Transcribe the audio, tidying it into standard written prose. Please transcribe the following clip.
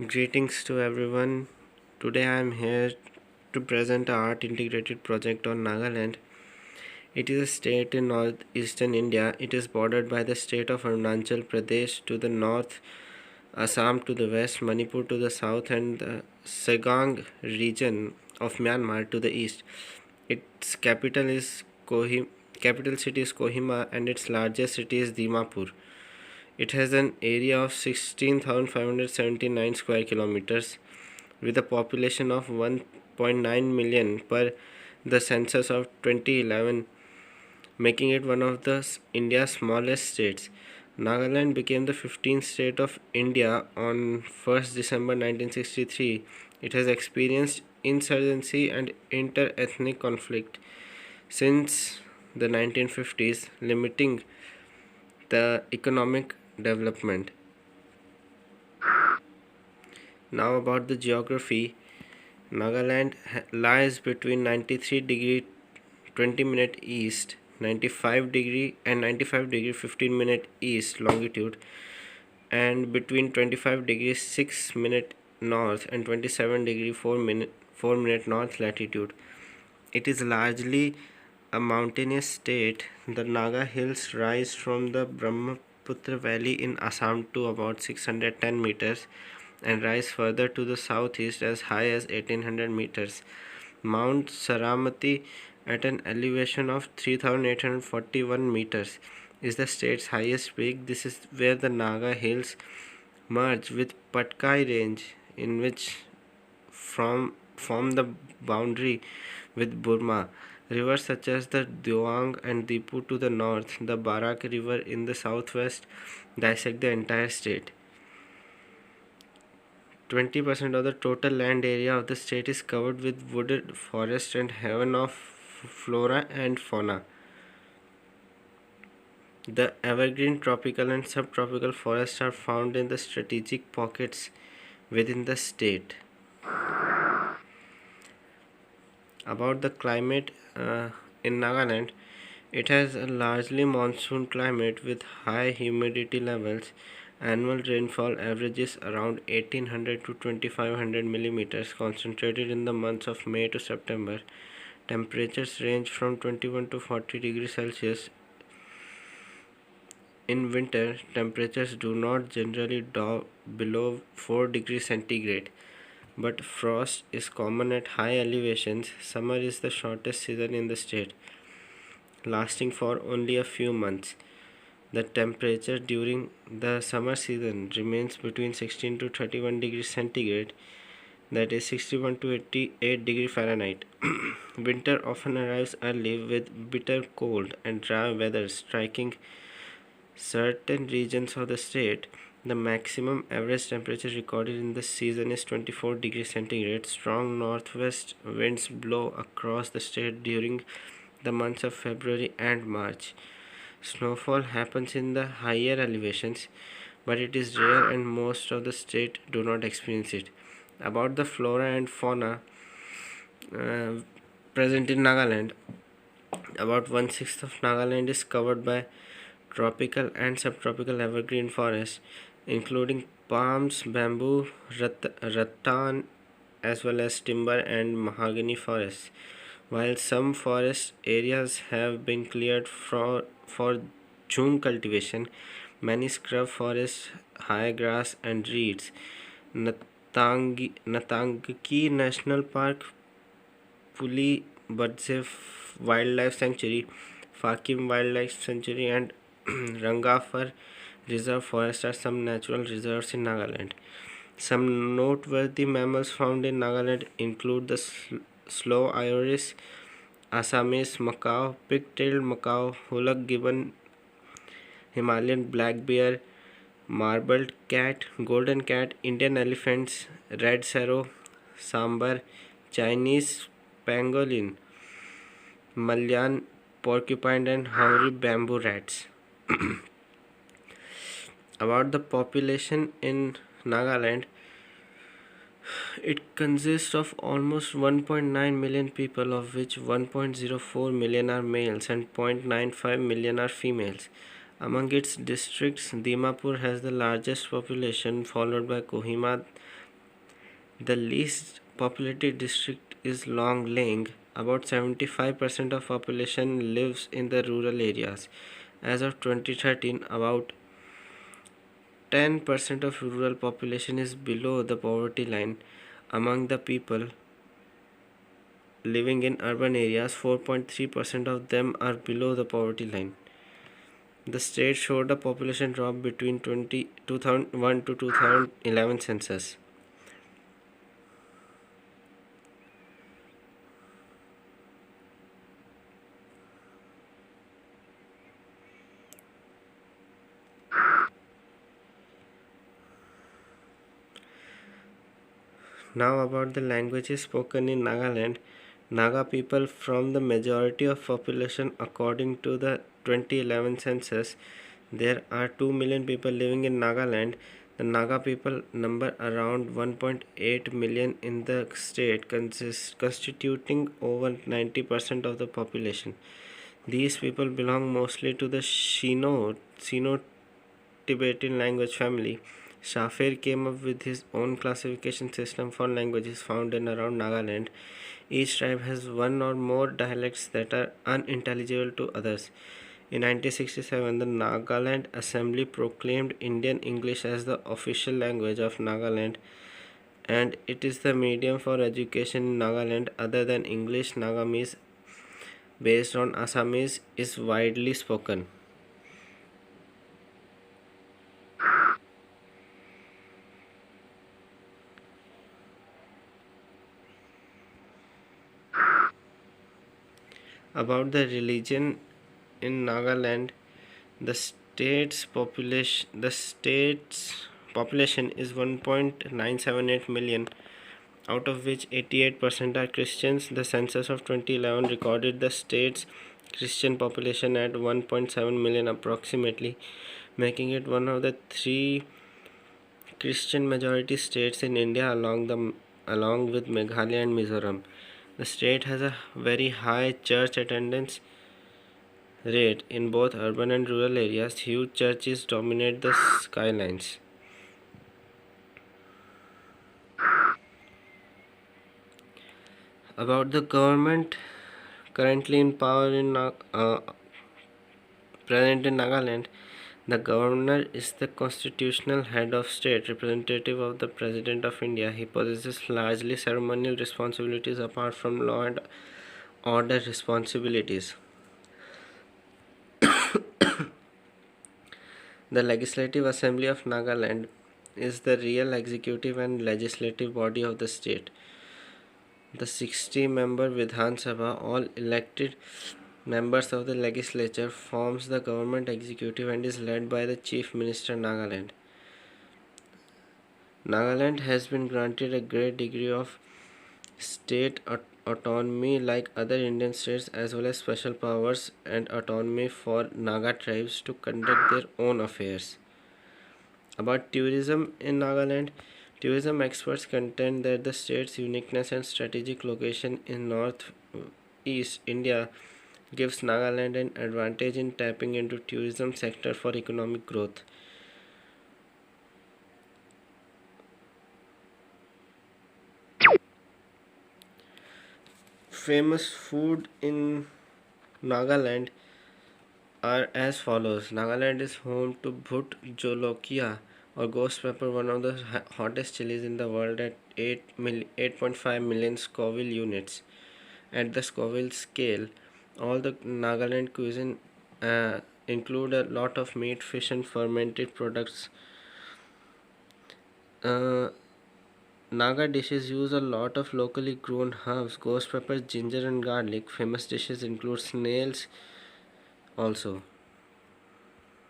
Greetings to everyone. Today I am here to present a art integrated project on Nagaland. It is a state in northeastern India. It is bordered by the state of Arunachal Pradesh to the north, Assam to the west, Manipur to the south, and the Segang region of Myanmar to the east. Its capital city is Kohima, and its largest city is Dimapur. It has an area of 16,579 square kilometers with a population of 1.9 million per the census of 2011, making it one of India's smallest states. Nagaland became the 15th state of India on 1st December 1963. It has experienced insurgency and inter-ethnic conflict since the 1950s, limiting the economic development. Now about the geography. Nagaland lies between 93 degree 20 minute east, 95 degree and 95 degree 15 minute east longitude, and between 25 degree 6 minute north and 27 degree 4 minute north latitude. It is largely a mountainous state. The Naga Hills rise from the Brahmaputra Valley in Assam to about 610 meters and rise further to the southeast as high as 1800 meters. Mount Saramati, at an elevation of 3841 meters, is the state's highest peak. This is where the Naga Hills merge with Patkai Range, in which form the boundary with Burma. Rivers such as the Doang and Dipu to the north, the Barak River in the southwest, dissect the entire state. 20% of the total land area of the state is covered with wooded forest and haven of flora and fauna. The evergreen tropical and subtropical forests are found in the strategic pockets within the state. About the climate in Nagaland, it has a largely monsoon climate with high humidity levels. Annual rainfall averages around 1800 to 2500 millimeters, concentrated in the months of May to September. Temperatures range from 21 to 40 degrees Celsius. In winter, temperatures do not generally drop below 4 degrees centigrade, but frost is common at high elevations. Summer is the shortest season in the state, lasting for only a few months. The temperature during the summer season remains between 16 to 31 degrees centigrade, that is 61 to 88 degrees Fahrenheit. Winter often arrives early with bitter cold and dry weather striking certain regions of the state. The maximum average temperature recorded in the season is 24 degrees centigrade. Strong northwest winds blow across the state during the months of February and March. Snowfall happens in the higher elevations, but it is rare and most of the state do not experience it. About the flora and fauna present in Nagaland, about 1/6 of Nagaland is covered by tropical and subtropical evergreen forests, including palms, bamboo, rattan, as well as timber and mahogany forests. While some forest areas have been cleared for jhum cultivation, many scrub forests, high grass, and reeds, Natangki National Park, Puli Badze Wildlife Sanctuary, Fakim Wildlife Sanctuary, and Rangafar Reserve Forest are some natural reserves in Nagaland. Some noteworthy mammals found in Nagaland include the slow iris, Assamese macaw, pig-tailed macaw, hulak gibbon, Himalayan black bear, marbled cat, golden cat, Indian elephants, red serow, sambar, Chinese pangolin, Malayan porcupine, and hairy bamboo rats. About the population in Nagaland, it consists of almost 1.9 million people, of which 1.04 million are males and 0.95 million are females. Among its districts, Dimapur has the largest population, followed by Kohima, The least populated district is Longling. About 75% of population lives in the rural areas. As of 2013, about 10% of rural population is below the poverty line. Among the people living in urban areas, 4.3% of them are below the poverty line. The state showed a population drop between 2001 to 2011 census. Now about the languages spoken in Nagaland. Naga people from the majority of population according to the 2011 census. There are 2 million people living in Nagaland. The Naga people number around 1.8 million in the state, constituting over 90% of the population. These people belong mostly to the Sino Tibetan language family. Shafir came up with his own classification system for languages found in around Nagaland. Each tribe has one or more dialects that are unintelligible to others. In 1967, the Nagaland Assembly proclaimed Indian English as the official language of Nagaland, and it is the medium for education in Nagaland. Other than English, Nagamese, based on Assamese, is widely spoken. About the religion in Nagaland, the state's population is 1.978 million, out of which 88% are Christians. The census of 2011 recorded the state's Christian population at 1.7 million approximately, making it one of the three Christian majority states in India along with Meghalaya and Mizoram. The state has a very high church attendance rate in both urban and rural areas. Huge churches dominate the skylines. About the government currently in power present in Nagaland, the governor is the constitutional head of state, representative of the President of India. He possesses largely ceremonial responsibilities apart from law and order responsibilities. The Legislative Assembly of Nagaland is the real executive and legislative body of the state. The 60-member Vidhan Sabha, all elected members of the legislature, forms the government executive and is led by the Chief Minister Nagaland. Nagaland has been granted a great degree of state autonomy like other Indian states, as well as special powers and autonomy for Naga tribes to conduct their own affairs. About tourism in Nagaland, tourism experts contend that the state's uniqueness and strategic location in northeast India gives Nagaland an advantage in tapping into tourism sector for economic growth. Famous food in Nagaland are as follows. Nagaland is home to Bhut Jolokia or ghost pepper, one of the hottest chilies in the world at 8.5 million Scoville units. At the Scoville scale, all the Nagaland cuisine include a lot of meat, fish, and fermented products. Uh, Naga dishes use a lot of locally grown herbs, ghost pepper, ginger, and garlic. Famous dishes include snails also.